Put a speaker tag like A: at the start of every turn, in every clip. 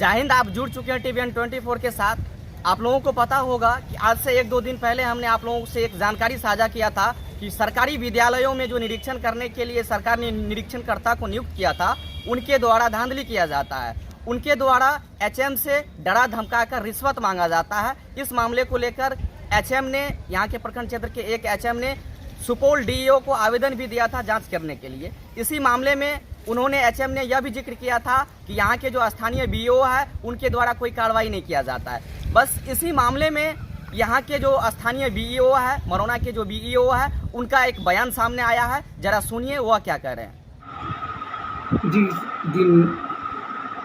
A: जय हिंद। आप जुड़ चुके हैं TVN 24 के साथ। आप लोगों को पता होगा कि आज से 1-2 दिन पहले हमने आप लोगों से एक जानकारी साझा किया था कि सरकारी विद्यालयों में जो निरीक्षण करने के लिए सरकार ने निरीक्षणकर्ता को नियुक्त किया था, उनके द्वारा धांधली किया जाता है। उनके द्वारा HM से डरा धमका कर रिश्वत मांगा जाता है। इस मामले को लेकर HM ने, यहाँ के प्रखंड क्षेत्र के एक HM ने सुपौल DEO को आवेदन भी दिया था जांच करने के लिए। इसी मामले में उन्होंने HM ने यह भी जिक्र किया था कि यहाँ के जो स्थानीय BEO है उनके द्वारा कोई कार्रवाई नहीं किया जाता है। बस इसी मामले में यहाँ के जो स्थानीय BEO है, मरौना के जो BEO है, उनका एक बयान सामने आया है। जरा सुनिए वह क्या कह रहे हैं।
B: जी, दिन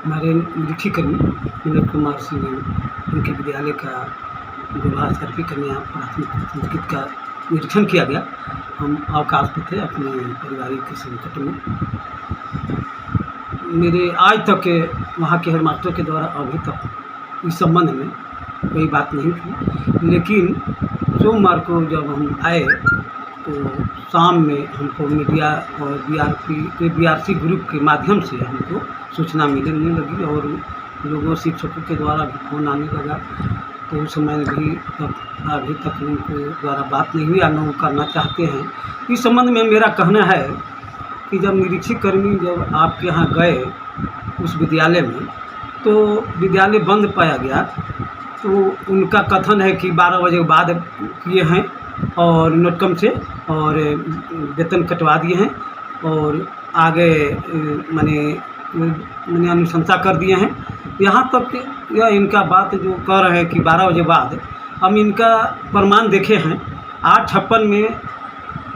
B: हमारे निरीक्षकर्मी विनोद कुमार सिंह ने उनके विद्यालय का व्यवहार सर्वे कन्या प्राथमिक संस्कृत का निरीक्षण किया गया। हम अवकाश पे थे अपने पारिवारिक संकट में। मेरे आज तक के वहाँ के हेडमास्टर के द्वारा अभी तक इस संबंध में कोई बात नहीं थी, लेकिन सोमवार को जब हम आए तो शाम में हमको मीडिया और BRC ग्रुप के माध्यम से हमको सूचना मिलने लगी और लोगों शिक्षकों के द्वारा भी फोन आने लगा। तो उस समय भी अभी तक उनके द्वारा बात नहीं हुई या न करना चाहते हैं। इस संबंध में मेरा कहना है कि जब निरीक्षक कर्मी जब आपके यहाँ गए उस विद्यालय में तो विद्यालय बंद पाया गया, तो उनका कथन है कि 12 बजे के बाद किए हैं और नोटकम से और वेतन कटवा दिए हैं और आगे मैंने अनुशंसा कर दिए हैं। यहाँ तक यह इनका बात जो कह रहे हैं कि 12 बजे बाद, हम इनका प्रमाण देखे हैं। 8:56 में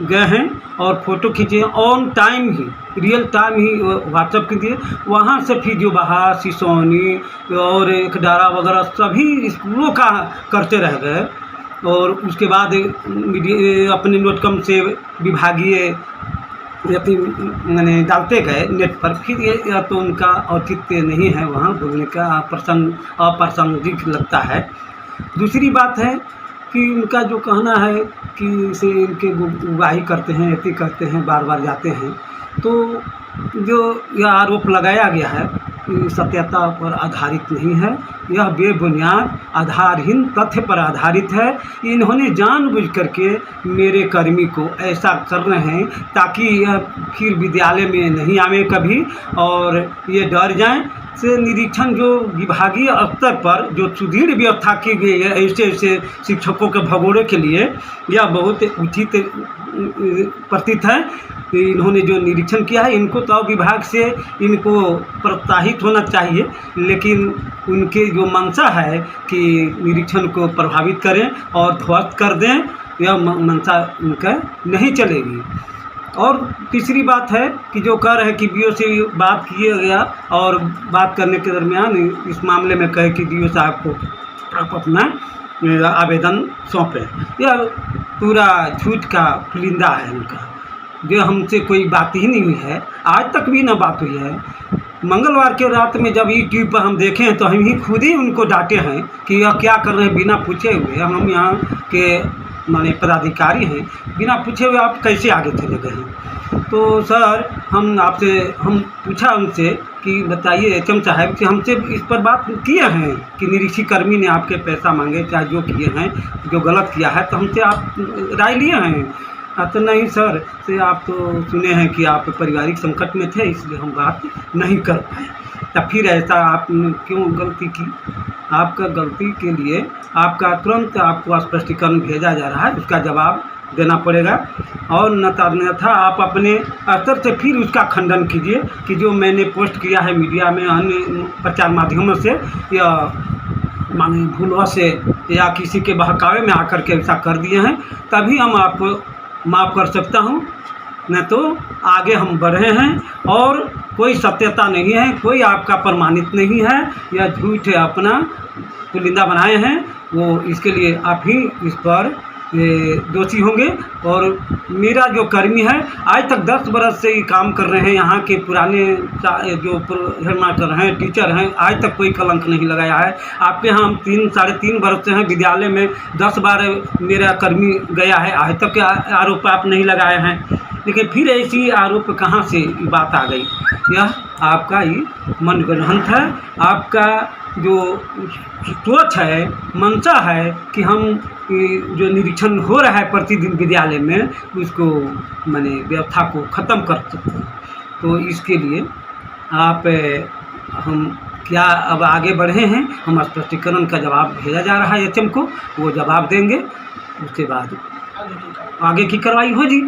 B: गए हैं और फ़ोटो खींचे on time he, real time he WhatsApp के दिए। वहाँ से फिर जो बहार सिसोनी और खडारा वगैरह सभी स्कूलों का करते रह गए और उसके बाद अपने नोटकम से विभागीय मैंने डालते गए नेट पर। फिर यह तो उनका औचित्य नहीं है, वहाँ बोलने का अप्रासंगिक लगता है। दूसरी बात है कि उनका जो कहना है कि से इनके उगाही करते हैं, ऐसे करते हैं, बार बार जाते हैं, तो जो यह आरोप लगाया गया है सत्यता पर आधारित नहीं है। यह बेबुनियाद आधारहीन तथ्य पर आधारित है। इन्होंने जानबूझ करके मेरे कर्मी को ऐसा कर रहे हैं ताकि यह फिर विद्यालय में नहीं आवे कभी और ये डर जाएं। से निरीक्षण जो विभागीय स्तर पर जो सुदृढ़ व्यवस्था की गई है ऐसे शिक्षकों के भगोड़े के लिए, यह बहुत उचित प्रतीत है। इन्होंने जो निरीक्षण किया है, इनको तो विभाग से इनको प्रोत्साहित होना चाहिए, लेकिन उनके जो मंशा है कि निरीक्षण को प्रभावित करें और ध्वस्त कर दें, यह मंशा उनका नहीं चलेगी। और तीसरी बात है कि जो कह रहे हैं कि DO से बात किया गया और बात करने के दरमियान इस मामले में कहे कि DO साहब को आप अपना आवेदन सौंपें, यह पूरा झूठ का पुलिंदा है उनका। जो हमसे कोई बात ही नहीं हुई है, आज तक भी ना बात हुई है। मंगलवार के रात में जब YouTube पर हम देखे हैं तो हम ही खुद ही उनको डांटे हैं कि यह क्या कर रहे हैं बिना पूछे हुए। हम यहाँ के माने पदाधिकारी हैं, बिना पूछे हुए आप कैसे आगे चले गए हैं। तो सर हम पूछा उनसे कि बताइए HM साहब कि हमसे इस पर बात किए हैं कि निरीक्षक कर्मी ने आपके पैसा मांगे, चाहे जो किए हैं, जो गलत किया है, तो हमसे आप राय लिए हैं? तो नहीं सर, से आप तो सुने हैं कि आप पारिवारिक संकट में थे इसलिए हम बात नहीं कर पाए। तब फिर ऐसा आपने क्यों गलती की? आपका गलती के लिए आपका तुरंत आपको स्पष्टीकरण भेजा जा रहा है, उसका जवाब देना पड़ेगा। और अन्यथा आप अपने स्तर से फिर उसका खंडन कीजिए कि जो मैंने पोस्ट किया है मीडिया में अन्य प्रचार माध्यमों से, या माने भूलवा से या किसी के बहकावे में आकर के ऐसा कर दिए हैं, तभी हम आपको माफ़ कर सकता हूँ। न तो आगे हम बढ़े हैं और कोई सत्यता नहीं है, कोई आपका प्रमाणित नहीं है, यह झूठ है, अपना पुलिंदा बनाए हैं वो। इसके लिए आप ही इस पर दोषी होंगे। और मेरा जो कर्मी है आज तक 10 बरस से ये काम कर रहे हैं, यहाँ के पुराने जो हेडमास्टर हैं, टीचर हैं, आज तक कोई कलंक नहीं लगाया है। आपके यहाँ हम 3-3.5 बरस से हैं, विद्यालय में 10 बार मेरा कर्मी गया है, आज तक आरोप आप नहीं लगाए हैं। लेकिन फिर ऐसी आरोप कहाँ से बात आ गई? यह आपका ही मनगढ़ंत है, आपका जो सोच है, मंशा है कि हम जो निरीक्षण हो रहा है प्रतिदिन विद्यालय में उसको माने व्यवस्था को ख़त्म कर सकते हैं। तो इसके लिए आप हम क्या अब आगे बढ़े हैं, हम स्पष्टीकरण का जवाब भेजा जा रहा है एचएम को, वो जवाब देंगे, उसके बाद आगे की कार्रवाई होगी।